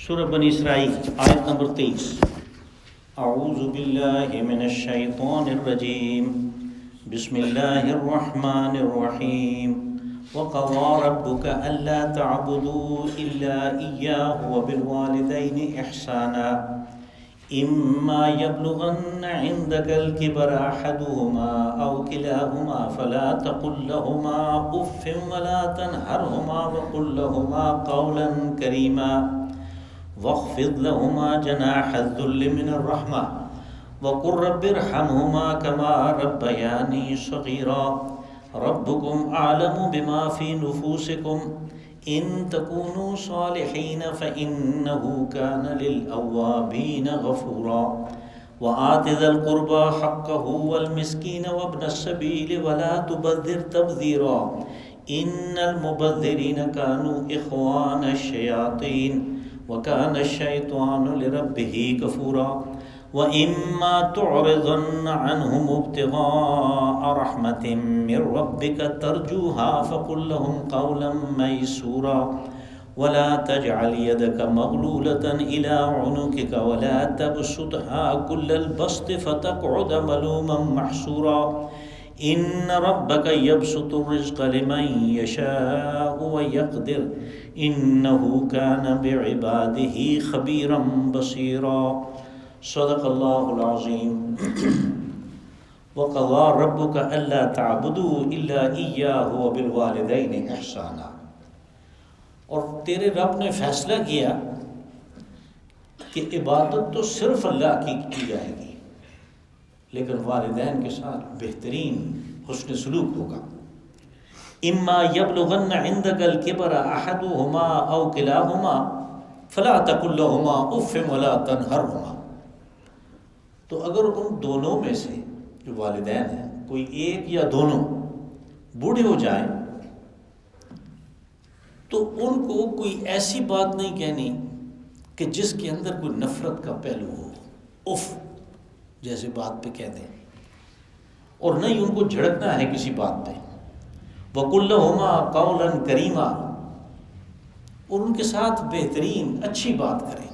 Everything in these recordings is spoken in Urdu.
سورہ بنی اسرائیل آیت نمبر 23۔ اعوذ باللہ من الشیطان الرجیم، بسم اللہ الرحمن الرحیم۔ وقضى ربك ألا تعبدوا إلا إياه وبالوالدين إحسانا إما يبلغن عندك الكبر أحدهما أو كلاهما فلا تقل لهما أف ولا تنهرهما وقل لهما قولا كريما واخفض لهما جناح الذل من الرحمة وقل رب ارحمهما كما ربياني صغيرا ربكم أعلم بما في نفوسكم إن تكونوا صالحين فإنه كان للأوابين غفورا وآت ذا القربى حقه والمسكين وابن السبيل ولا تبذر تبذيرا إن المبذرين كانوا إخوان الشياطين وكان الشيطان لربه كفورا وإما تعرضن عنهم ابتغاء رحمة من ربك ترجوها فقل لهم قولا ميسورا ولا تجعل يدك مغلولة إلى عنقك ولا تبسطها كل البسط فتقعد ملوما محسورا إن ربك يبسط الرزق لمن يشاء ويقدر إنه كان بعباده خبيرا بصيرا صدق اللہ العظیم۔ وقضى ربك ألا تعبدوا إلا إياه وبالوالدين إحسانا، اور تیرے رب نے فیصلہ کیا کہ عبادت تو صرف اللہ کی جائے گی، لیکن والدین کے ساتھ بہترین حسن سلوک ہوگا۔ اما يبلغن عندك الكبر أحدهما أو كلاهما فلا تقل لهما أف ولا تنهرهما، تو اگر ان دونوں میں سے جو والدین ہیں کوئی ایک یا دونوں بوڑھے ہو جائیں تو ان کو کوئی ایسی بات نہیں کہنی کہ جس کے اندر کوئی نفرت کا پہلو ہو، اف جیسے بات پہ کہہ دیں، اور نہیں ان کو جھڑکنا ہے کسی بات پہ۔ وَقُلْ لَهُمَا قَوْلًا كَرِيمًا، اور ان کے ساتھ بہترین اچھی بات کریں۔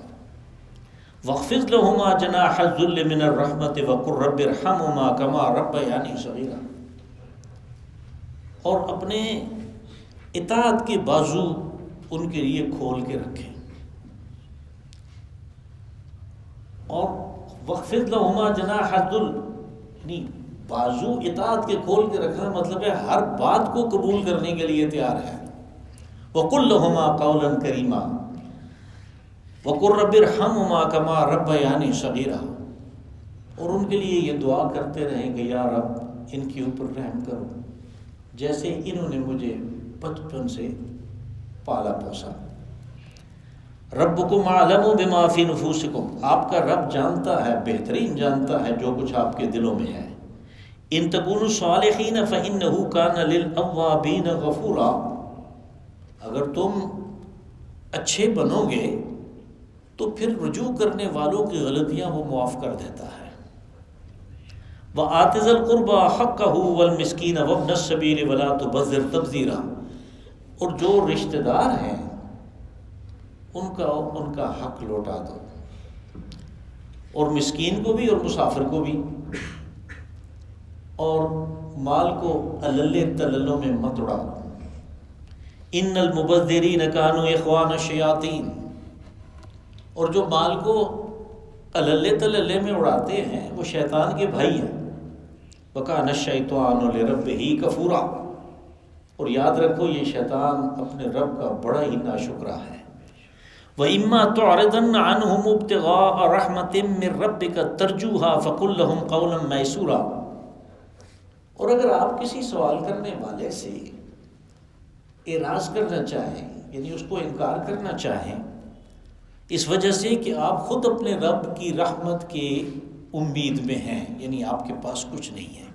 وَاخْفِضْ لَهُمَا جَنَاحَ الذُّلِّ مِنَ الرَّحْمَةِ وَقُلْ رَبِّ ارْحَمْهُمَا كَمَا رَبَّيَانِي صَغِيرًا، اور اپنے اطاعت کے بازو ان کے لیے کھول کے رکھیں۔ اور وَاخْفِضْ لَهُمَا جَنَاحَ الذُّلِّ، یعنی بازو اطاعت کے کھول کے رکھنا مطلب ہے ہر بات کو قبول کرنے کے لیے تیار ہے۔ وَقُلْ لَهُمَا قَوْلًا كَرِيمًا وَقُلْ رَبِّ ارْحَمْهُمَا كَمَا رَبَّيَانِي صَغِيرًا، اور ان کے لیے یہ دعا کرتے رہیں کہ یا رب ان کے اوپر رحم کرو جیسے انہوں نے مجھے بچپن سے پالا پوسا۔ ربکم اعلم بما فی نفوسکم، آپ کا رب جانتا ہے، بہترین جانتا ہے جو کچھ آپ کے دلوں میں ہے۔ ان تکونوا صالحین فإنہ کان للأوابین غفورا، اگر تم اچھے بنو گے تو پھر رجوع کرنے والوں کی غلطیاں وہ معاف کر دیتا ہے۔ وَآتِ ذَا الْقُرْبَى حَقَّهُ وَالْمِسْكِينَ وَابْنَ السَّبِيلِ وَلَا تُبَذِّرْ تَبْذِيرًا، اور جو رشتہ دار ہیں ان کا حق لوٹا دو، اور مسکین کو بھی اور مسافر کو بھی، اور مال کو اللے تللوں میں مت اڑاؤ۔ ان المبذرین کانوا اخوان الشیاطین، اور جو مال کو اللے تللے میں اڑاتے ہیں وہ شیطان کے بھائی ہیں۔ وَكَانَ الشَّيْطَانُ لِرَبِّهِ كَفُورًا، اور یاد رکھو یہ شیطان اپنے رب کا بڑا ہی ناشکرا ہے۔ وَإِمَّا تُعْرِضَنَّ عَنْهُمُ ابْتِغَاءَ رَحْمَةٍ مِّن رَّبِّكَ تَرْجُوهَا فَقُلْ لَهُمْ قَوْلًا مَيْسُورًا، اور اگر آپ کسی سوال کرنے والے سے اعراض کرنا چاہیں، یعنی اس کو انکار کرنا چاہیں اس وجہ سے کہ آپ خود اپنے رب کی رحمت کے امید میں ہیں، یعنی آپ کے پاس کچھ نہیں ہے،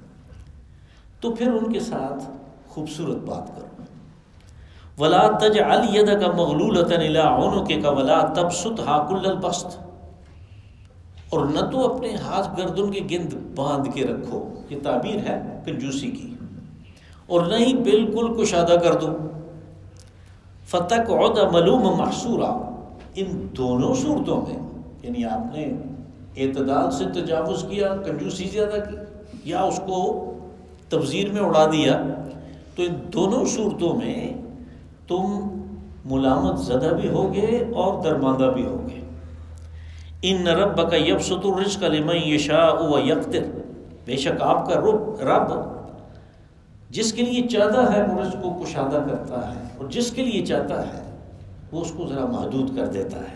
تو پھر ان کے ساتھ خوبصورت بات کرو۔ وَلَا تَجْعَلْ يَدَكَ مَغْلُولَةً إِلَىٰ عُنُقِكَ وَلَا تَبْسُطْهَا كُلَّ الْبَسْطِ، اور نہ تو اپنے ہاتھ گردن کے گند باندھ کے رکھو، یہ تعبیر ہے کنجوسی کی، اور نہ ہی بالکل کشادہ کر دو۔ فَتَقْعُدَ مَلُومًا مَحْسُورًا، ان دونوں صورتوں میں یعنی آپ نے اعتدال سے تجاوز کیا، کنجوسی زیادہ کی، یا اس کو تبذیر میں اڑا دیا، تو ان دونوں صورتوں میں تم ملامت زدہ بھی ہوگے اور درماندہ بھی ہوگے۔ ان ربک یبسط الرزق لمن یشاء ویقدر، بے شک آپ کا رب جس کے لیے چاہتا ہے وہ رزق کو کشادہ کرتا ہے، اور جس کے لیے چاہتا ہے وہ اس کو ذرا محدود کر دیتا ہے۔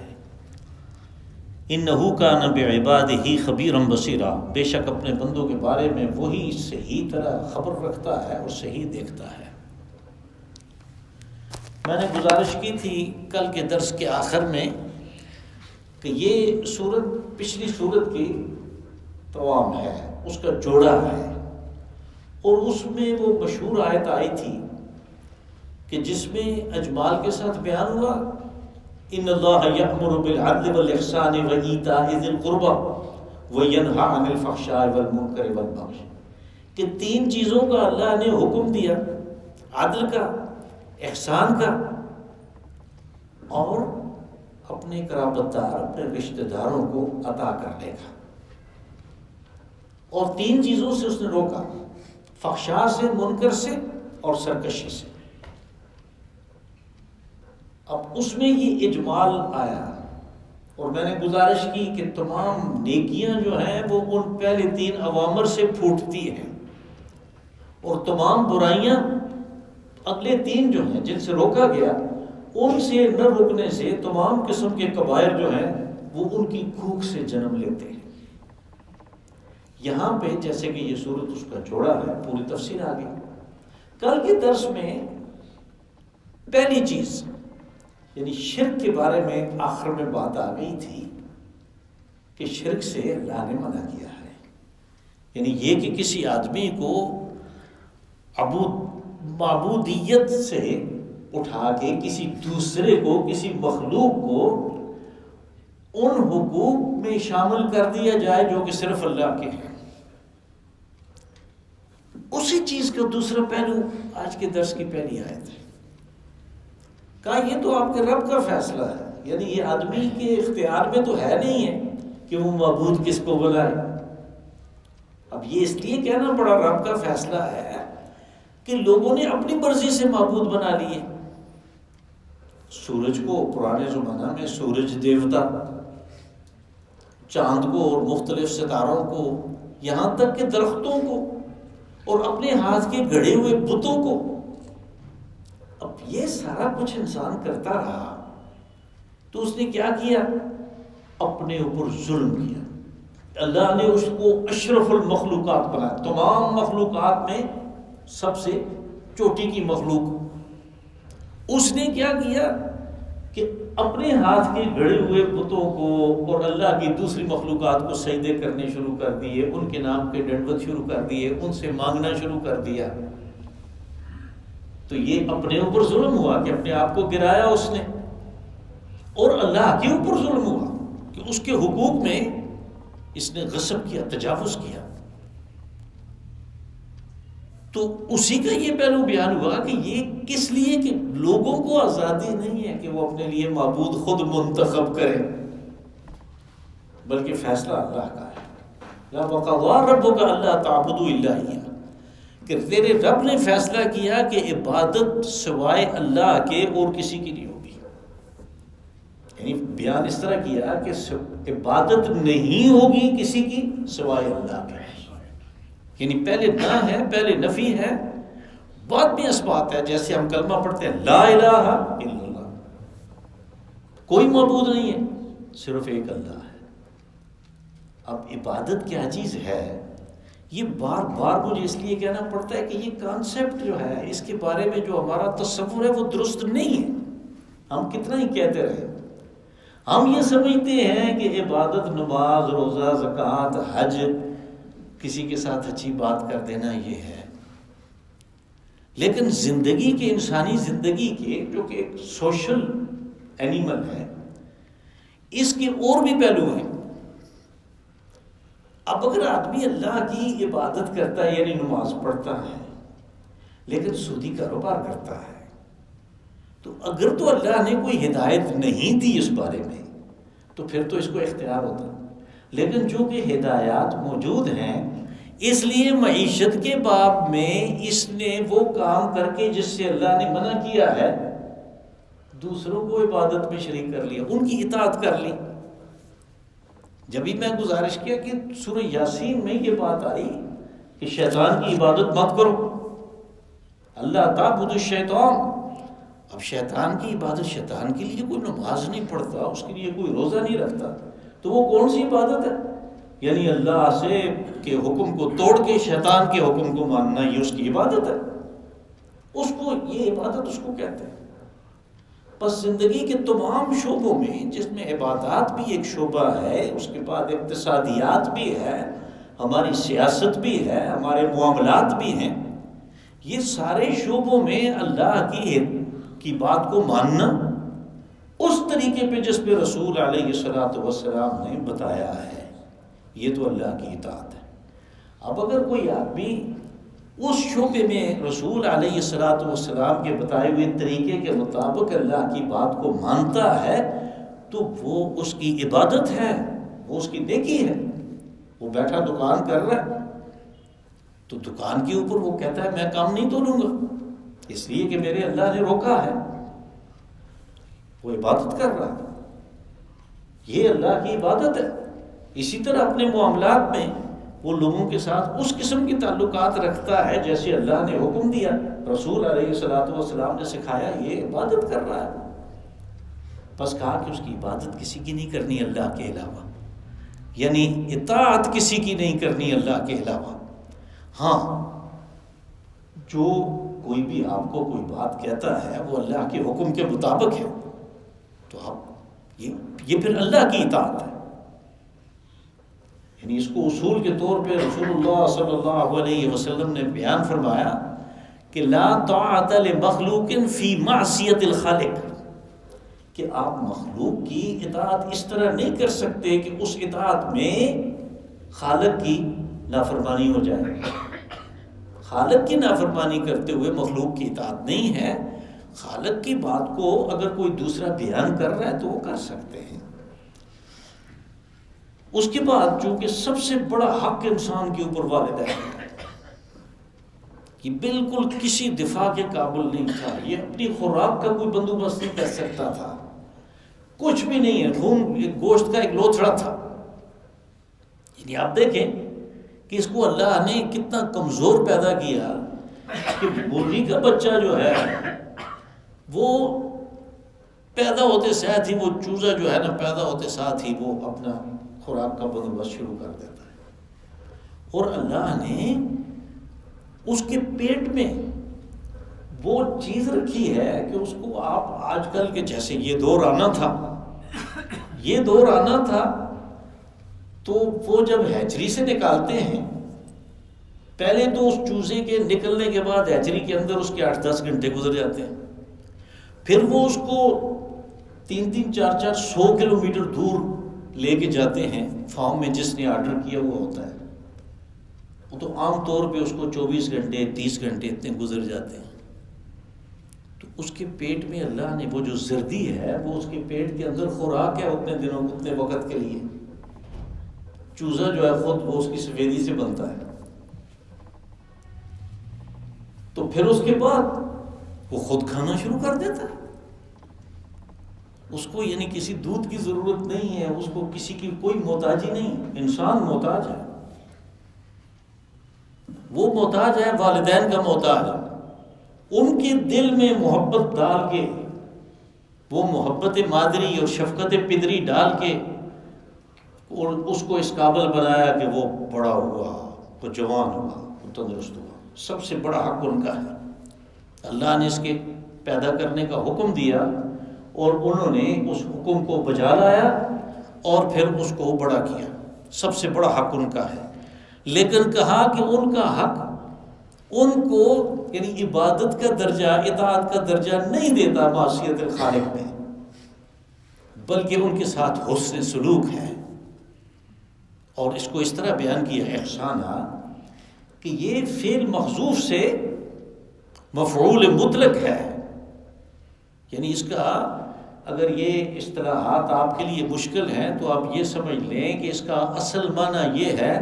انہ کان بعبادہ خبیرا بصیرا، بے شک اپنے بندوں کے بارے میں وہی صحیح طرح خبر رکھتا ہے اور صحیح دیکھتا ہے۔ میں نے گزارش کی تھی کل کے درس کے آخر میں کہ یہ سورت پچھلی سورت کی توام ہے، اس کا جوڑا ہے، اور اس میں وہ مشہور آیت آئی تھی کہ جس میں اجمال کے ساتھ بیان ہوا ان اللہ یأمر بالعدل والاحسان وایتاء ذی القربى وینہی عن الفحشاء والمنکر والبغی، کہ تین چیزوں کا اللہ نے حکم دیا، عدل کا، احسان کا، اور اپنے قرابت دار، اپنے رشتہ داروں کو عطا کرنے کا، اور تین چیزوں سے اس نے روکا، فحشاء سے، منکر سے اور سرکشی سے۔ اب اس میں یہ اجمال آیا، اور میں نے گزارش کی کہ تمام نیکیاں جو ہیں وہ ان پہلے تین اوامر سے پھوٹتی ہیں، اور تمام برائیاں اگلے تین جو ہیں جن سے روکا گیا ان سے نہ رکنے سے تمام قسم کے کبائر جو ہیں وہ ان کی کوکھ سے جنم لیتے ہیں۔ یہاں پہ جیسے کہ یہ سورت اس کا جوڑا ہے، پوری تفسیر آ گئی۔ کل کے درس میں پہلی چیز یعنی شرک کے بارے میں آخر میں بات آ گئی تھی کہ شرک سے اللہ نے منع کیا ہے، یعنی یہ کہ کسی آدمی کو معبودیت سے اٹھا کے کسی دوسرے کو، کسی مخلوق کو ان حقوق میں شامل کر دیا جائے جو کہ صرف اللہ کے ہیں۔ اسی چیز کا دوسرا پہلو آج کے درس کی پہلی آیت ہے۔ کہا یہ تو آپ کے رب کا فیصلہ ہے، یعنی یہ آدمی کے اختیار میں تو ہے نہیں ہے کہ وہ معبود کس کو بنائے۔ اب یہ اس لیے کہنا پڑا رب کا فیصلہ ہے کہ لوگوں نے اپنی مرضی سے معبود بنا لیے۔ سورج کو پرانے زمانہ میں سورج دیوتا، چاند کو اور مختلف ستاروں کو، یہاں تک کہ درختوں کو اور اپنے ہاتھ کے گھڑے ہوئے بتوں کو، اب یہ سارا کچھ انسان کرتا رہا تو اس نے کیا کیا؟ اپنے اوپر ظلم کیا۔ اللہ نے اس کو اشرف المخلوقات بنایا، تمام مخلوقات میں سب سے چوٹی کی مخلوق۔ اس نے کیا کیا کہ اپنے ہاتھ کے گھڑے ہوئے بتوں کو اور اللہ کی دوسری مخلوقات کو سجدے کرنے شروع کر دیے، ان کے نام پہ ڈنڈوت شروع کر دیے، ان سے مانگنا شروع کر دیا۔ تو یہ اپنے اوپر ظلم ہوا کہ اپنے آپ کو گرایا اس نے، اور اللہ کے اوپر ظلم ہوا کہ اس کے حقوق میں اس نے غصب کیا، تجاوز کیا۔ تو اسی کا یہ پہلو بیان ہوا کہ یہ کس لیے کہ لوگوں کو آزادی نہیں ہے کہ وہ اپنے لیے معبود خود منتخب کریں، بلکہ فیصلہ اللہ کا ہے۔ وَقَضَىٰ رَبُّكَ أَلَّا تَعْبُدُوا إِلَّا إِيَّاهُ، کہ تیرے رب نے فیصلہ کیا کہ عبادت سوائے اللہ کے اور کسی کی نہیں ہوگی۔ یعنی بیان اس طرح کیا کہ عبادت نہیں ہوگی کسی کی سوائے اللہ کے، یعنی پہلے نہ ہے، پہلے نفی ہے، بعد میں اثبات ہے۔ جیسے ہم کلمہ پڑھتے ہیں لا الہ الا اللہ، کوئی معبود نہیں ہے، صرف ایک اللہ ہے۔ اب عبادت کیا چیز ہے یہ بار بار مجھے اس لیے کہنا پڑتا ہے کہ یہ کانسیپٹ جو ہے اس کے بارے میں جو ہمارا تصور ہے وہ درست نہیں ہے۔ ہم کتنا ہی کہتے رہے، ہم یہ سمجھتے ہیں کہ عبادت، نماز، روزہ، زکوٰۃ، حج، کسی کے ساتھ اچھی بات کر دینا یہ ہے، لیکن زندگی کے، انسانی زندگی کے جو کہ ایک سوشل اینیمل ہے، اس کے اور بھی پہلو ہیں۔ اب اگر آدمی اللہ کی عبادت کرتا ہے، یعنی نماز پڑھتا ہے، لیکن سودی کاروبار کرتا ہے، تو اگر تو اللہ نے کوئی ہدایت نہیں دی اس بارے میں تو پھر تو اس کو اختیار ہوتا، لیکن چونکہ ہدایات موجود ہیں اس لیے معیشت کے باب میں اس نے وہ کام کر کے جس سے اللہ نے منع کیا ہے دوسروں کو عبادت میں شریک کر لیا، ان کی اطاعت کر لی۔ جبھی میں گزارش کیا کہ سورہ یاسین میں یہ بات آئی کہ شیطان کی عبادت مت کرو، اللہ تعبد الشیطان۔ اب شیطان کی عبادت، شیطان کے لیے کوئی نماز نہیں پڑھتا، اس کے لیے کوئی روزہ نہیں رکھتا، تو وہ کون سی عبادت ہے؟ یعنی اللہ سے کے حکم کو توڑ کے شیطان کے حکم کو ماننا، یہ اس کی عبادت ہے، اس کو یہ عبادت اس کو کہتے ہیں۔ بس زندگی کے تمام شعبوں میں، جس میں عبادات بھی ایک شعبہ ہے، اس کے بعد اقتصادیات بھی ہے، ہماری سیاست بھی ہے، ہمارے معاملات بھی ہیں، یہ سارے شعبوں میں اللہ کی بات کو ماننا اس طریقے پہ جس پہ رسول علیہ الصلوۃ والسلام نے بتایا ہے، یہ تو اللہ کی اطاعت ہے۔ اب اگر کوئی آدمی اس شعبے میں رسول علیہ الصلوۃ والسلام کے بتائے ہوئے طریقے کے مطابق اللہ کی بات کو مانتا ہے تو وہ اس کی عبادت ہے، وہ اس کی نیکی ہے۔ وہ بیٹھا دکان کر رہا ہے تو دکان کے اوپر وہ کہتا ہے میں کام نہیں تولوں گا اس لیے کہ میرے اللہ نے روکا ہے، وہ عبادت کر رہا ہے، یہ اللہ کی عبادت ہے۔ اسی طرح اپنے معاملات میں وہ لوگوں کے ساتھ اس قسم کی تعلقات رکھتا ہے جیسے اللہ نے حکم دیا، رسول علیہ الصلوۃ والسلام نے سکھایا، یہ عبادت کر رہا ہے۔ بس کہا کہ اس کی عبادت کسی کی نہیں کرنی اللہ کے علاوہ، یعنی اطاعت کسی کی نہیں کرنی اللہ کے علاوہ۔ ہاں، جو کوئی بھی آپ کو کوئی بات کہتا ہے وہ اللہ کے حکم کے مطابق ہے تو آپ یہ پھر اللہ کی اطاعت ہے۔ یعنی اس کو اصول کے طور پہ رسول اللہ صلی اللہ علیہ وسلم نے بیان فرمایا کہ لا طاعت لمخلوق فی معصیت الخالق، کہ آپ مخلوق کی اطاعت اس طرح نہیں کر سکتے کہ اس اطاعت میں خالق کی نافرمانی ہو جائے۔ خالق کی نافرمانی کرتے ہوئے مخلوق کی اطاعت نہیں ہے۔ خالق کی بات کو اگر کوئی دوسرا بیان کر رہا ہے تو وہ کر سکتے ہیں۔ اس کے بعد چونکہ سب سے بڑا حق انسان کے اوپر والدین ہے، کہ بالکل کسی دفاع کے قابل نہیں تھا، یہ اپنی خوراک کا کوئی بندوبست نہیں کر سکتا تھا، کچھ بھی نہیں ہے، خون گوشت کا ایک لوتھڑا تھا۔ یعنی آپ دیکھیں کہ اس کو اللہ نے کتنا کمزور پیدا کیا کہ مرغی کا بچہ جو ہے وہ پیدا ہوتے ساتھ ہی، وہ چوزا جو ہے نا پیدا ہوتے ساتھ ہی وہ اپنا خوراک کا بندوبست شروع کر دیتا ہے، اور اللہ نے اس کے پیٹ میں وہ چیز رکھی ہے کہ اس کو آپ آج کل کے جیسے یہ دور آنا تھا تو وہ جب ہیچری سے نکالتے ہیں، پہلے تو اس چوزے کے نکلنے کے بعد ہیچری کے اندر اس کے 8-10 گھنٹے گزر جاتے ہیں، پھر وہ اس کو 3-3, 4-4, 100 کلومیٹر دور لے کے جاتے ہیں، فارم میں جس نے آرڈر کیا وہ ہوتا ہے، وہ تو عام طور پہ اس کو 24 گھنٹے 30 گھنٹے اتنے گزر جاتے ہیں۔ تو اس کے پیٹ میں اللہ نے وہ جو زردی ہے وہ اس کے پیٹ کے اندر خوراک ہے اتنے دنوں اتنے وقت کے لیے۔ چوزا جو ہے خود وہ اس کی سفیدی سے بنتا ہے، تو پھر اس کے بعد وہ خود کھانا شروع کر دیتا ہے، اس کو یعنی کسی دودھ کی ضرورت نہیں ہے، اس کو کسی کی کوئی محتاجی نہیں۔ انسان محتاج ہے، وہ محتاج ہے، والدین کا محتاج ہے، ان کے دل میں محبت ڈال کے، وہ محبت مادری اور شفقت پدری ڈال کے اور اس کو اس قابل بنایا کہ وہ بڑا ہوا، وہ جوان ہوا، وہ تندرست ہوا۔ سب سے بڑا حق ان کا ہے۔ اللہ نے اس کے پیدا کرنے کا حکم دیا اور انہوں نے اس حکم کو بجا لایا اور پھر اس کو بڑا کیا، سب سے بڑا حق ان کا ہے۔ لیکن کہا کہ ان کا حق ان کو یعنی عبادت کا درجہ، اطاعت کا درجہ نہیں دیتا معصیت الخالق میں، بلکہ ان کے ساتھ حسن سلوک ہے۔ اور اس کو اس طرح بیان کیا ہے احسانہ کہ یہ فعل محذوف سے مفعول مطلق ہے، یعنی اس کا اگر یہ اصطلاحات آپ کے لیے مشکل ہیں تو آپ یہ سمجھ لیں کہ اس کا اصل معنی یہ ہے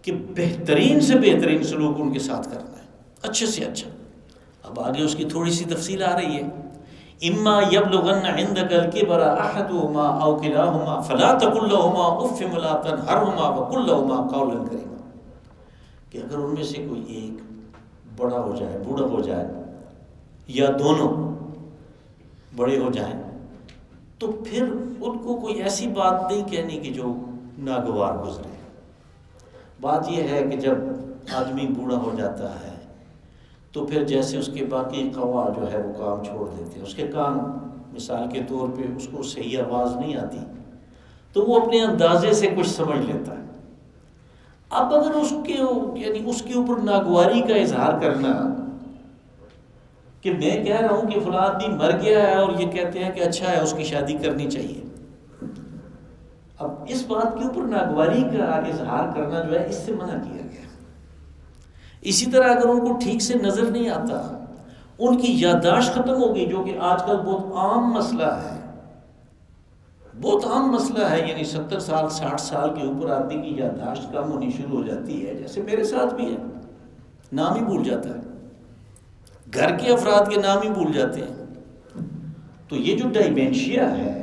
کہ بہترین سے بہترین سلوک ان کے ساتھ کرنا ہے، اچھے سے اچھا۔ اب آگے اس کی تھوڑی سی تفصیل آ رہی ہے، اما یبلغن عندک الکبر احدہما او کلاہما فلا تقل لہما اف ولا تنہرہما وقل لہما قولا کریما، کہ اگر ان میں سے کوئی ایک بڑا ہو جائے، بوڑھا ہو جائے، یا دونوں بڑے ہو جائیں، تو پھر ان کو کوئی ایسی بات نہیں کہنی کہ جو ناگوار گزرے۔ بات یہ ہے کہ جب آدمی بوڑھا ہو جاتا ہے تو پھر جیسے اس کے باقی قوا جو ہے وہ کام چھوڑ دیتے ہیں، اس کے کان مثال کے طور پہ اس کو صحیح آواز نہیں آتی تو وہ اپنے اندازے سے کچھ سمجھ لیتا ہے۔ اب اگر اس کے یعنی اس کے اوپر ناگواری کا اظہار کرنا کہ میں کہہ رہا ہوں کہ فلاں آدمی مر گیا ہے اور یہ کہتے ہیں کہ اچھا ہے اس کی شادی کرنی چاہیے، اب اس بات کے اوپر ناگواری کا اظہار کرنا جو ہے اس سے منع کیا گیا۔ اسی طرح اگر ان کو ٹھیک سے نظر نہیں آتا، ان کی یادداشت ختم ہو گئی، جو کہ آج کل بہت عام مسئلہ ہے، بہت عام مسئلہ ہے، یعنی 70 سال 60 سال کے اوپر آدمی کی یادداشت کم ہونی شروع ہو جاتی ہے، جیسے میرے ساتھ بھی ہے، نام ہی بھول جاتا ہے، گھر کے افراد کے نام ہی بھول جاتے ہیں۔ تو یہ جو ڈائمینشیا ہے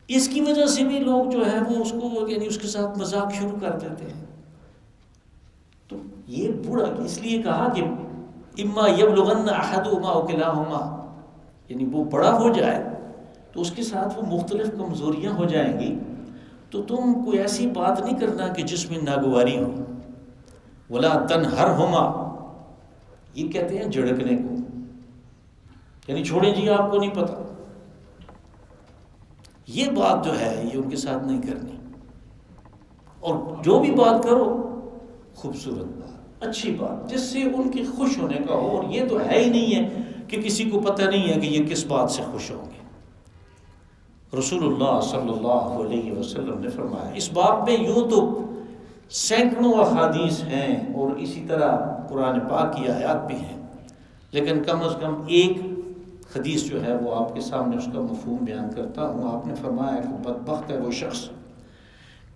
اس کی وجہ سے بھی لوگ جو ہے وہ اس کو یعنی اس کے ساتھ مذاق شروع کر دیتے ہیں۔ تو یہ بوڑھا اس لیے کہا کہ اما یبلغن احدہما او کلاہما، یعنی وہ بڑا ہو جائے تو اس کے ساتھ وہ مختلف کمزوریاں ہو جائیں گی، تو تم کوئی ایسی بات نہیں کرنا کہ جس میں ناگواری ہو۔ ولا تنہرہما، یہ کہتے ہیں جھڑکنے کو، یعنی چھوڑیں جی آپ کو نہیں پتا، یہ بات جو ہے یہ ان کے ساتھ نہیں کرنی، اور جو بھی بات کرو خوبصورت بات، اچھی بات، جس سے ان کے خوش ہونے کا ہو، اور یہ تو ہے ہی نہیں ہے کہ کسی کو پتہ نہیں ہے کہ یہ کس بات سے خوش ہوں گے۔ رسول اللہ صلی اللہ علیہ وسلم نے فرمایا، اس باب میں یوں تو سینکڑوں احادیث ہیں اور اسی طرح قرآن پاک کی آیات بھی ہیں، لیکن کم از کم ایک حدیث جو ہے وہ آپ کے سامنے اس کا مفہوم بیان کرتا ہوں۔ آپ نے فرمایا کہ بدبخت ہے وہ شخص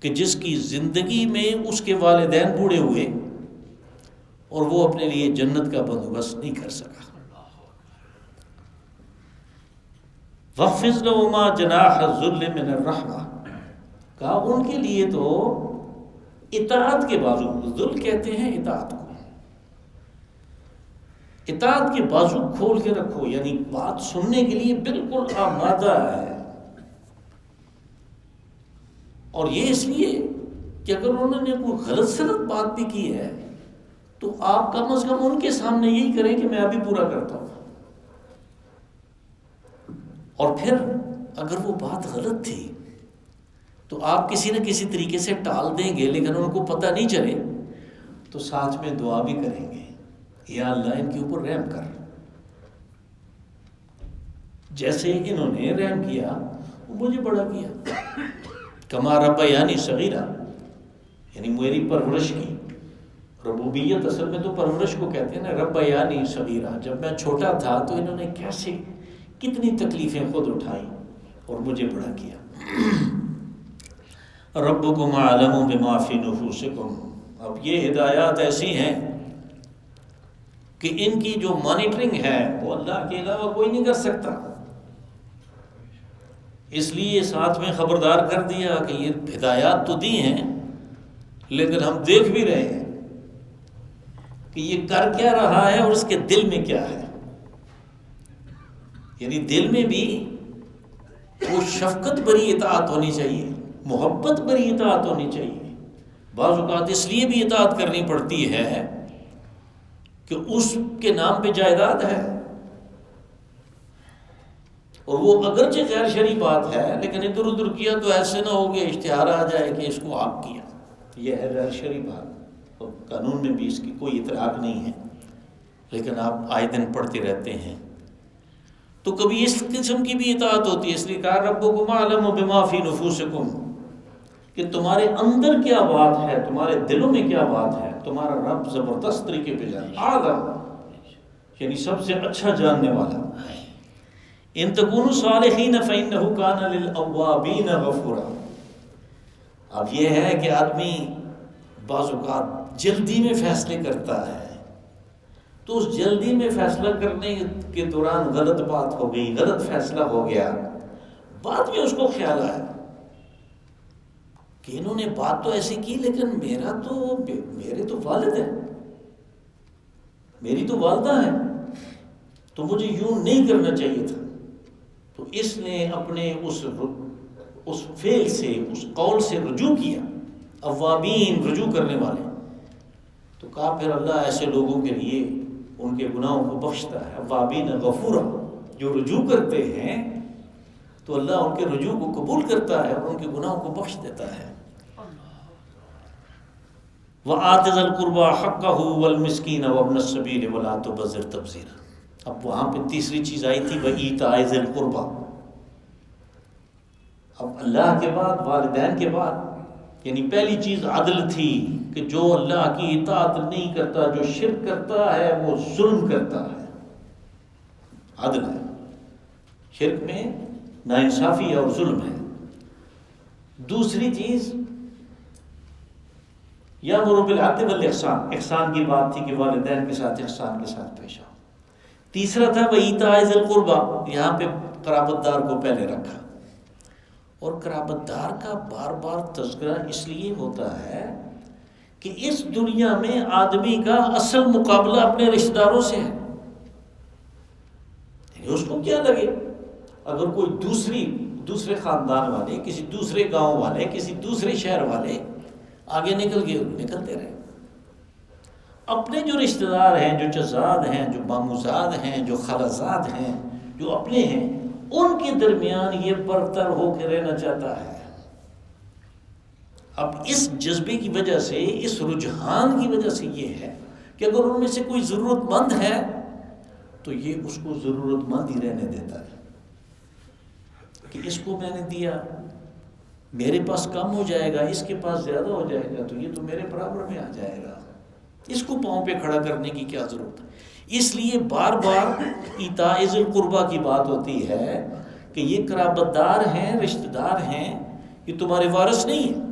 کہ جس کی زندگی میں اس کے والدین بوڑھے ہوئے اور وہ اپنے لیے جنت کا بندوبست نہیں کر سکا۔ وَخْفِضْ لَهُمَا جَنَاحَ الذُّلِّ مِنَ الرَّحْمَةِ، کہا ان کے لیے تو اطاعت کے بازو، ذل کہتے ہیں اطاعت کو، اطاعت کے بازو کھول کے رکھو، یعنی بات سننے کے لیے بالکل آمادہ ہے۔ اور یہ اس لیے کہ اگر انہوں نے کوئی غلط سلط بات بھی کی ہے تو آپ کم از کم ان کے سامنے یہی کریں کہ میں ابھی پورا کرتا ہوں، اور پھر اگر وہ بات غلط تھی تو آپ کسی نہ کسی طریقے سے ٹال دیں گے، لیکن ان کو پتہ نہیں چلے تو ساتھ میں دعا بھی کریں گے، یا اللہ ان کے اوپر رحم کر، جیسے انہوں نے رحم کیا وہ مجھے بڑا کیا، کما ربیانی صغیرہ، یعنی میری پرورش کی، ربوبیت اصل میں تو پرورش کو کہتے ہیں نا، ربیانی صغیرہ، جب میں چھوٹا تھا تو انہوں نے کیسے کتنی تکلیفیں خود اٹھائیں اور مجھے بڑا کیا۔ ربکم اعلم بما فی نفوسکم، اب یہ ہدایات ایسی ہیں کہ ان کی جو مانیٹرنگ ہے وہ اللہ کے علاوہ کوئی نہیں کر سکتا، اس لیے ساتھ میں خبردار کر دیا کہ یہ ہدایات تو دی ہیں لیکن ہم دیکھ بھی رہے ہیں کہ یہ کر کیا رہا ہے اور اس کے دل میں کیا ہے، یعنی دل میں بھی وہ شفقت بری اطاعت ہونی چاہیے، محبت بری اطاعت ہونی چاہیے۔ بعض اوقات اس لیے بھی اطاعت کرنی پڑتی ہے کہ اس کے نام پہ جائیداد ہے، اور وہ اگرچہ غیر شرعی بات ہے لیکن ادھر ادھر کیا تو ایسے نہ ہو کہ اشتہار آ جائے کہ اس کو آپ کیا، یہ ہے غیر شرعی بات، اور قانون میں بھی اس کی کوئی اطلاق نہیں ہے، لیکن آپ آئے دن پڑھتے رہتے ہیں تو کبھی اس قسم کی بھی اطاعت ہوتی ہے۔ اس لیے کہا ربکم اعلم بما فی نفوسکم، کہ تمہارے اندر کیا بات ہے، تمہارے دلوں میں کیا بات ہے، تمہارا رب زبردست طریقے پہ جانتا، عالم یعنی سب سے اچھا جاننے والا۔ ان تکونوا صالحین فإنہ کان للأوابین غفورا۔ اب یہ ہے کہ آدمی بعض اوقات جلدی میں فیصلے کرتا ہے، تو اس جلدی میں فیصلہ کرنے کے دوران غلط بات ہو گئی، غلط فیصلہ ہو گیا، بعد میں اس کو خیال آیا کہ انہوں نے بات تو ایسی کی لیکن میرے تو والد ہیں، میری تو والدہ ہے، تو مجھے یوں نہیں کرنا چاہیے تھا۔ تو اس نے اپنے اس فعل سے، اس قول سے رجوع کیا، اوابین رجوع کرنے والے، تو کہا پھر اللہ ایسے لوگوں کے لیے ان کے گناہوں کو بخشتا ہے، اوابین غفورا، جو رجوع کرتے ہیں تو اللہ ان کے رجوع کو قبول کرتا ہے اور ان کے گناہوں کو بخش دیتا ہے۔ وَآتِ ذَا الْقُرْبَى حَقَّهُ وَالْمِسْكِينَ وَابْنَ السَّبِيلِ وَلَا تُبَذِّرْ تَبْذِيرًا۔ اب وہاں پہ تیسری چیز آئی تھی وَإِيتَاءِ ذِي الْقُرْبَى۔ اب اللہ کے بعد، والدین کے بعد، یعنی پہلی چیز عدل تھی کہ جو اللہ کی اطاعت نہیں کرتا، جو شرک کرتا ہے وہ ظلم کرتا ہے، عدل ہے، شرک میں ناانصافی اور ظلم ہے۔ دوسری چیز یامر بالعدل والاحسان، احسان کی بات تھی کہ والدین کے ساتھ احسان کے ساتھ پیش آؤ۔ تیسرا تھا وَإِيتَاءِ ذِي الْقُرْبَى، یہاں پہ قرابت دار کو پہلے رکھا، اور قرابت دار کا بار بار تذکرہ اس لیے ہوتا ہے کہ اس دنیا میں آدمی کا اصل مقابلہ اپنے رشتہ داروں سے ہے۔ یعنی اس کو کیا لگے اگر کوئی دوسرے خاندان والے، کسی دوسرے گاؤں والے، کسی دوسرے شہر والے آگے نکل گئے، نکلتے رہے۔ اپنے جو رشتہ دار ہیں، جو چزاد ہیں، جو ماموزاد ہیں، جو خالزاد ہیں، جو اپنے ہیں، ان کے درمیان یہ برتر ہو کے رہنا چاہتا ہے۔ اب اس جذبے کی وجہ سے، اس رجحان کی وجہ سے یہ ہے کہ اگر ان میں سے کوئی ضرورت مند ہے تو یہ اس کو ضرورت مند ہی رہنے دیتا ہے کہ اس کو میں نے دیا، میرے پاس کم ہو جائے گا، اس کے پاس زیادہ ہو جائے گا، تو یہ تو میرے برابر میں آ جائے گا، اس کو پاؤں پہ کھڑا کرنے کی کیا ضرورت ہے۔ اس لیے بار بار ایتاء ذی القربیٰ کی بات ہوتی ہے کہ یہ قرابت دار ہیں، رشتہ دار ہیں، یہ تمہارے وارث نہیں ہیں،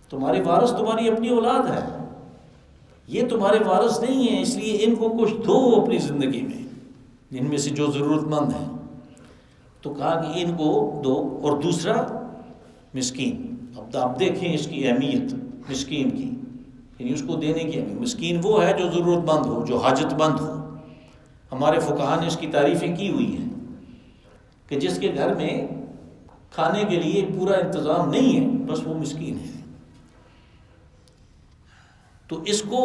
تمہارے وارث تمہاری اپنی اولاد ہے، یہ تمہارے وارث نہیں ہیں، اس لیے ان کو کچھ دو اپنی زندگی میں، ان میں سے جو ضرورت مند ہیں، تو کہا کہ ان کو دو۔ اور دوسرا مسکین، اب آپ دیکھیں اس کی اہمیت مسکین کی، یعنی اس کو دینے کی اہمیت۔ مسکین وہ ہے جو ضرورت مند ہو، جو حاجت مند ہو۔ ہمارے فقہاء نے اس کی تعریفیں کی ہوئی ہیں کہ جس کے گھر میں کھانے کے لیے پورا انتظام نہیں ہے، بس وہ مسکین ہے۔ تو اس کو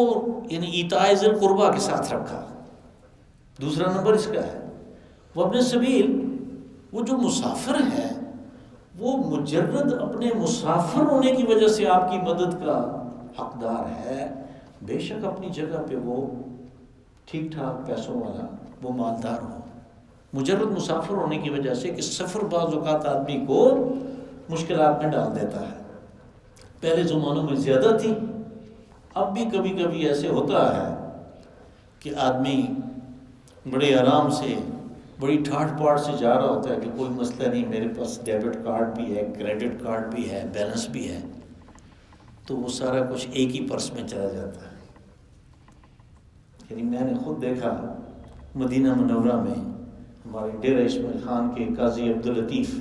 یعنی ایتاء ذی القربیٰ کے ساتھ رکھا۔ دوسرا نمبر اس کا ہے وابن السبیل، وہ جو مسافر ہے، وہ مجرد اپنے مسافر ہونے کی وجہ سے آپ کی مدد کا حقدار ہے، بے شک اپنی جگہ پہ وہ ٹھیک ٹھاک پیسوں والا، وہ مالدار ہو۔ مجرد مسافر ہونے کی وجہ سے کہ سفر بعض اوقات آدمی کو مشکلات میں ڈال دیتا ہے، پہلے زمانوں میں زیادہ تھی، اب بھی کبھی کبھی ایسے ہوتا ہے کہ آدمی بڑے آرام سے، بڑی ٹھاٹ پاٹ سے جا رہا ہوتا ہے کہ کوئی مسئلہ نہیں، میرے پاس ڈیبٹ کارڈ بھی ہے، کریڈٹ کارڈ بھی ہے، بیلنس بھی ہے، تو وہ سارا کچھ ایک ہی پرس میں چلا جاتا ہے۔ یعنی میں نے خود دیکھا مدینہ منورہ میں ہمارے ڈیرہ اسماعیل خان کے قاضی عبداللطیف،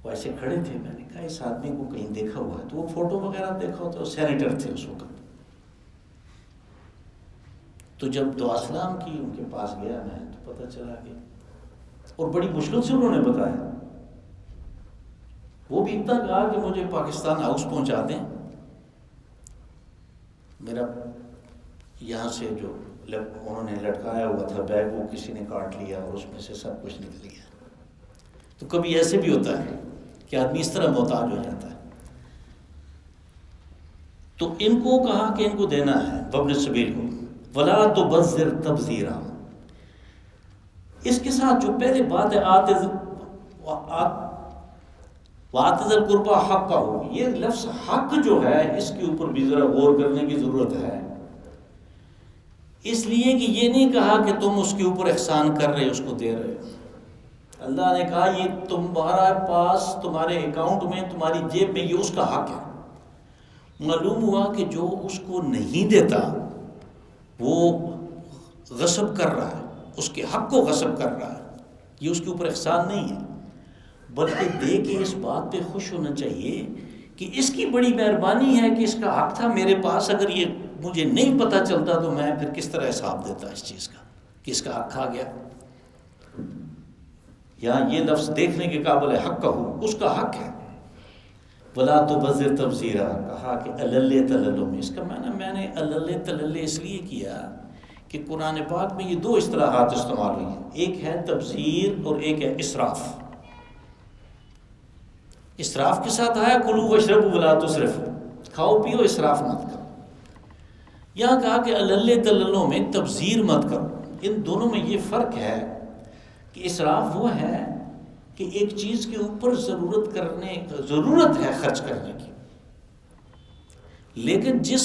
وہ ایسے کھڑے تھے، میں نے کہا اس آدمی کو کہیں دیکھا ہوا ہے، تو وہ فوٹو وغیرہ دیکھا ہوتا ہے، سینیٹر تھے اس وقت۔ تو جب دعا سلام کی ان کے پاس گیا میں تو پتہ چلا کہ، اور بڑی مشکل سے انہوں نے بتایا، وہ بھی اتنا کہا کہ مجھے پاکستان ہاؤس پہنچا دیں، میرا یہاں سے جو انہوں نے لٹکایا ہوا تھا بیگ وہ کسی نے کاٹ لیا اور اس میں سے سب کچھ نکل گیا۔ تو کبھی ایسے بھی ہوتا ہے کہ آدمی اس طرح محتاج ہو جاتا ہے۔ تو ان کو کہا کہ ان کو دینا ہے وابن السبیل کو، ولا تبذر تبذیرا۔ اس کے ساتھ جو پہلے بات ہے وآت ذی القربیٰ حقہ، یہ لفظ حق جو ہے اس کے اوپر بھی ذرا غور کرنے کی ضرورت ہے۔ اس لیے کہ یہ نہیں کہا کہ تم اس کے اوپر احسان کر رہے اس کو دے رہے ہو. اللہ نے کہا یہ تمہارا پاس تمہارے اکاؤنٹ میں تمہاری جیب میں یہ اس کا حق ہے. معلوم ہوا کہ جو اس کو نہیں دیتا وہ غصب کر رہا ہے، اس کے حق کو غصب کر رہا ہے. یہ اس کے اوپر احسان نہیں ہے، بلکہ دے کے اس بات پہ خوش ہونا چاہیے کہ اس کی بڑی مہربانی ہے کہ اس کا حق تھا میرے پاس. اگر یہ مجھے نہیں پتہ چلتا تو میں پھر کس طرح حساب دیتا اس چیز کا کہ اس کا حق کھا گیا. یہاں یہ لفظ دیکھنے کے قابل حق کا ہو، اس کا حق ہے. ولا تبذر تبذیرا کہا کہ الل تلل میں، اس کا معنی میں نے الل تلل اس لیے کیا کہ قرآن پاک میں یہ دو اصطلاحات استعمال ہوئی ہیں. ایک ہے تبذیر اور ایک ہے اسراف. اسراف کے ساتھ آیا کلوا واشربوا ولا تسرفوا، کھاؤ پیو اسراف مت کرو. یہاں کہا کہ الل تللوں میں تبذیر مت کرو. ان دونوں میں یہ فرق ہے کہ اسراف وہ ہے کہ ایک چیز کے اوپر ضرورت ہے خرچ کرنے کی، لیکن جس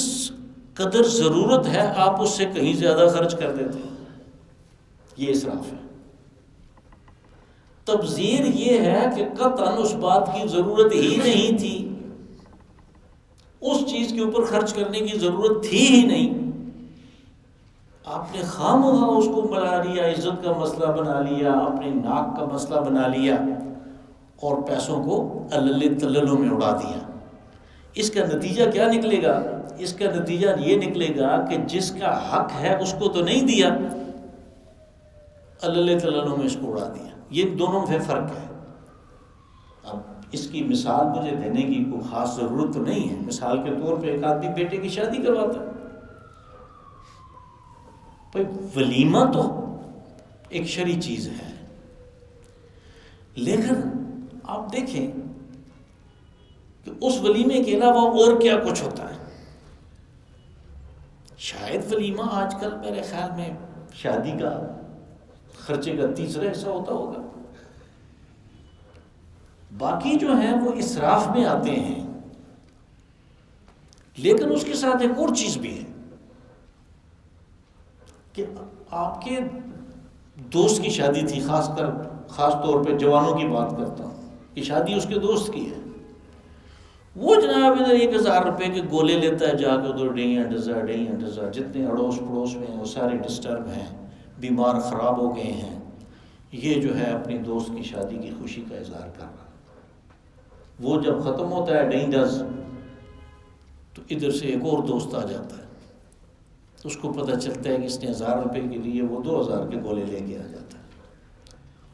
قدر ضرورت ہے آپ اس سے کہیں زیادہ خرچ کر دیتے ہیں، یہ اسراف ہے. تبذیر یہ ہے کہ قطعاً اس بات کی ضرورت ہی نہیں تھی، اس چیز کے اوپر خرچ کرنے کی ضرورت تھی ہی نہیں، آپ نے خواہ اس کو بنا لیا، عزت کا مسئلہ بنا لیا، اپنے ناک کا مسئلہ بنا لیا اور پیسوں کو الل تللوں میں اڑا دیا. اس کا نتیجہ کیا نکلے گا؟ اس کا نتیجہ یہ نکلے گا کہ جس کا حق ہے اس کو تو نہیں دیا، الل تللوں میں اس کو اڑا دیا. یہ دونوں میں فرق ہے. اب اس کی مثال مجھے دینے کی کوئی خاص ضرورت تو نہیں ہے. مثال کے طور پہ ایک آدمی بیٹے کی شادی کرواتا ہے، بھائی ولیمہ تو ایک شرعی چیز ہے، لیکن آپ دیکھیں کہ اس ولیمے کے علاوہ اور کیا کچھ ہوتا ہے. شاید ولیمہ آج کل میرے خیال میں شادی کا خرچے کا تیسرا حصہ ہوتا ہوگا. باقی جو ہیں وہ اسراف میں آتے ہیں، لیکن اس کے ساتھ ایک اور چیز بھی ہے کہ آپ کے دوست کی شادی تھی، خاص طور پہ جوانوں کی بات کرتا ہوں کہ شادی اس کے دوست کی ہے. وہ جناب ادھر 1000 روپے کے گولے لیتا ہے، جا کے ادھر ڈیں جتنے اڑوس پڑوس میں ہیں وہ سارے ڈسٹرب ہیں، بیمار خراب ہو گئے ہیں. یہ جو ہے اپنی دوست کی شادی کی خوشی کا اظہار کر رہا. وہ جب ختم ہوتا ہے ڈیں ڈز تو ادھر سے ایک اور دوست آ جاتا ہے، اس کو پتہ چلتا ہے کہ اس نے 1000 روپے کے لیے وہ 2000 کے گولے لے کے آ جاتا ہے.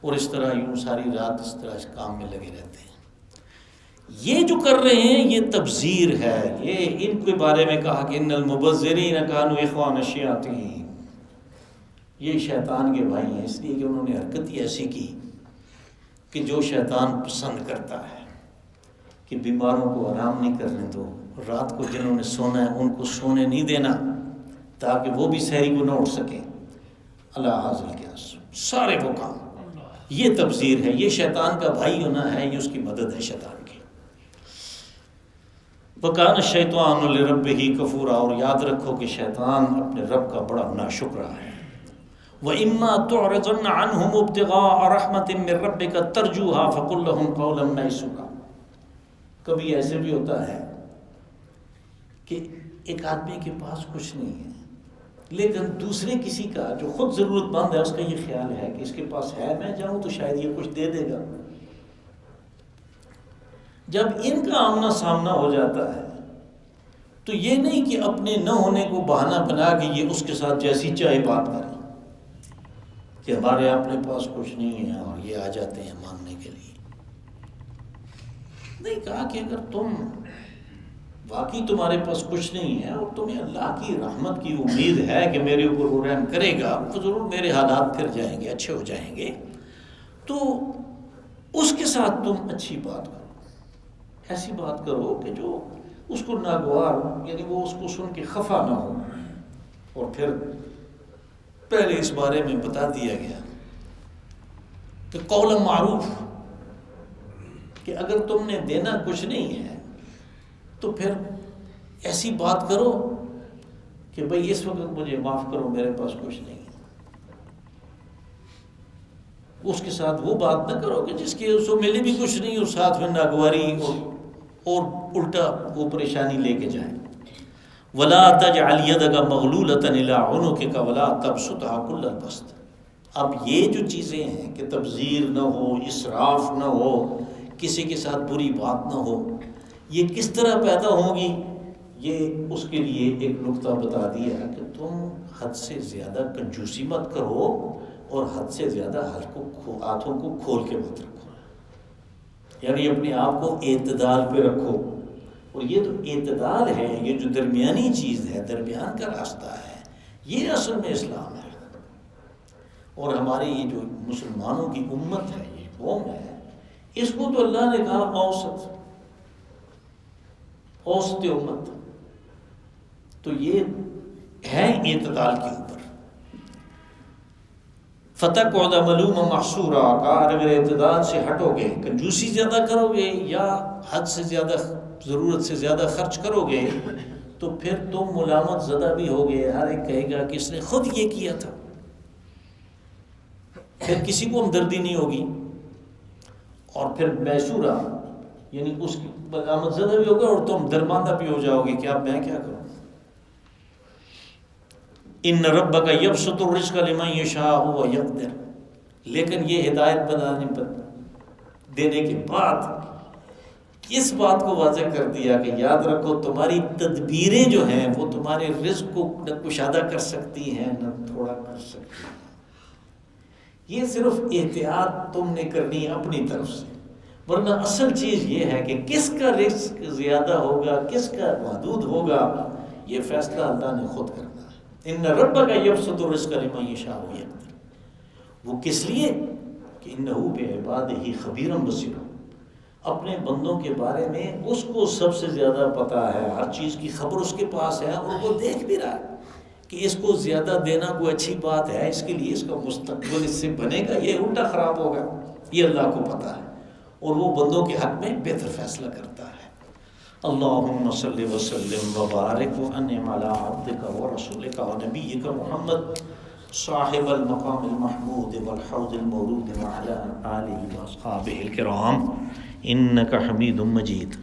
اور اس طرح یوں ساری رات اس طرح اس کام میں لگے رہتے ہیں. یہ جو کر رہے ہیں یہ تبذیر ہے. یہ ان کے بارے میں کہا کہ ان المبذرین کانوا اخوان الشیاطین، یہ شیطان کے بھائی ہیں، اس لیے کہ انہوں نے حرکت ہی ایسی کی کہ جو شیطان پسند کرتا ہے کہ بیماروں کو آرام نہیں کرنے دو، رات کو جنہوں نے سونا ہے ان کو سونے نہیں دینا تاکہ وہ بھی سحری کو نہ اٹھ سکیں. اللہ حاضر کیا سارے وہ کام، یہ تبذیر ہے. یہ شیطان کا بھائی ہونا ہے، یہ اس کی مدد ہے شیطان کی. وَكَانَ الشَّيْطَانُ لِرَبِّهِ كَفُورًا، اور یاد رکھو کہ شیطان اپنے رب کا بڑا ناشکرا ہے. وَإِمَّا تُعْرِضَنَّ عَنْهُمُ ابْتِغَاءَ رَحْمَةٍ مِّن رَّبِّكَ تَرْجُوهَا فَقُل لَّهُمْ قَوْلًا مَّيْسُورًا. کبھی ایسے بھی ہوتا ہے کہ ایک آدمی کے پاس کچھ نہیں ہے، لیکن دوسرے کسی کا جو خود ضرورت مند ہے اس کا یہ خیال ہے کہ اس کے پاس ہے، میں جاؤں تو شاید یہ کچھ دے دے گا. جب ان کا آمنا سامنا ہو جاتا ہے تو یہ نہیں کہ اپنے نہ ہونے کو بہانہ بنا کے یہ اس کے ساتھ جیسی چاہے بات کریں کہ ہمارے اپنے پاس کچھ نہیں ہے، اور یہ آ جاتے ہیں مانگنے کے لیے. نہیں، کہا کہ اگر تم واقعی تمہارے پاس کچھ نہیں ہے اور تمہیں اللہ کی رحمت کی امید ہے کہ میرے اوپر وہ رحم کرے گا تو ضرور میرے حالات پھر جائیں گے، اچھے ہو جائیں گے، تو اس کے ساتھ تم اچھی بات کرو، ایسی بات کرو کہ جو اس کو ناگوار ہو، یعنی وہ اس کو سن کے خفا نہ ہو. اور پھر پہلے اس بارے میں بتا دیا گیا کہ قول معروف، کہ اگر تم نے دینا کچھ نہیں ہے تو پھر ایسی بات کرو کہ بھئی اس وقت مجھے معاف کرو، میرے پاس کچھ نہیں ہے، اس کے ساتھ وہ بات نہ کرو کہ جس کے اس کو ملے بھی کچھ نہیں اور ساتھ میں ناگواری اور الٹا وہ پریشانی لے کے جائیں۔ ولا تجعل يدك مغلولة إلى عنقك ولا تبسطها كل البسط۔ اب یہ جو چیزیں ہیں کہ تبذیر نہ ہو، اسراف نہ ہو، کسی کے ساتھ بری بات نہ ہو، یہ کس طرح پیدا ہوں گی؟ یہ اس کے لیے ایک نقطہ بتا دیا کہ تم حد سے زیادہ کنجوسی مت کرو اور حد سے زیادہ ہاتھوں کو کھول کے مت رکھو، یعنی اپنے آپ کو اعتدال پہ رکھو۔ اور یہ تو اعتدال ہے، یہ جو درمیانی چیز ہے، درمیان کا راستہ ہے، یہ اصل میں اسلام ہے۔ اور ہمارے یہ جو مسلمانوں کی امت ہے، یہ قوم ہے، اس کو تو اللہ نے کہا اوسط امت، تو یہ ہے اعتدال کے اوپر۔ فتقعد ملوما محسورا، کہا اگر اعتدال سے ہٹو گے، کنجوسی زیادہ کرو گے یا حد سے زیادہ، ضرورت سے زیادہ خرچ کرو گے، تو پھر تم ملامت زدہ بھی ہوگے، ہر ایک کہے گا کہ اس نے خود یہ کیا تھا، پھر کسی کو ہمدردی نہیں ہوگی، اور پھر میسورا یعنی اس کی ملامت زدہ بھی ہوگا اور تم درماندہ بھی ہو جاؤ گے کہ اب میں کیا کروں۔ ان ربک یبسط الرزق لمن یشاء ویقدر، لیکن یہ ہدایت دینے کے بعد اس بات کو واضح کر دیا کہ یاد رکھو تمہاری تدبیریں جو ہیں وہ تمہارے رزق کو نہ کشادہ کر سکتی ہیں نہ تھوڑا کر سکتی ہیں، یہ صرف احتیاط تم نے کرنی اپنی طرف سے، ورنہ اصل چیز یہ ہے کہ کس کا رزق زیادہ ہوگا، کس کا محدود ہوگا، یہ فیصلہ اللہ نے خود کرنا ہے۔ ان ربک یبسط الرزق لمن یشاء ویقدر، وہ کس لیے کہ انہ بعبادہ خبیر بصیر، اپنے بندوں کے بارے میں اس کو سب سے زیادہ پتہ ہے، ہر چیز کی خبر اس کے پاس ہے، اور وہ دیکھ بھی رہا ہے کہ اس کو زیادہ دینا کوئی اچھی بات ہے، اس کے لیے اس کا مستقبل اس سے بنے گا، یہ الٹا خراب ہوگا، یہ اللہ کو پتہ ہے، اور وہ بندوں کے حق میں بہتر فیصلہ کرتا ہے۔ اللہم صلی وسلم وبارک وانعم علی عبدک ورسولک ونبیک محمد صاحب المقام المحمود والحوض المورود وعلی آلہ واصحابہ الکرام، انک حمید مجید۔